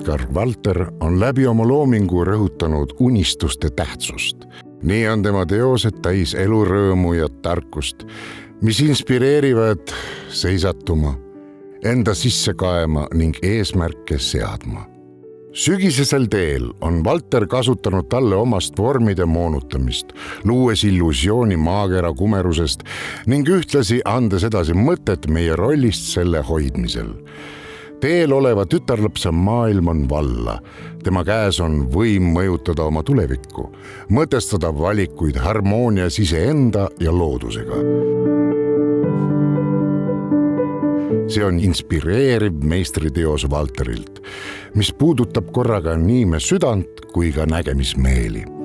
Oskar Valter on läbi oma loomingu rõhutanud unistuste tähtsust. Nii on tema teosed täis elurõõmu ja tarkust, mis inspireerivad seisatuma, enda sisse kaema ning eesmärke seadma. Sügisesel teel on Valter kasutanud talle omast vormide moonutamist, luues illusiooni maakera kumerusest ning ühtlasi andes edasi mõtet meie rollist selle hoidmisel. Teel oleva tütarlapse maailm on valla. Tema käes on võim mõjutada oma tulevikku, mõtestada valikuid harmoonias iseenda ja loodusega. See on inspireeriv meistriteos Valterilt, mis puudutab korraga nii me südant kui ka nägemismeeli.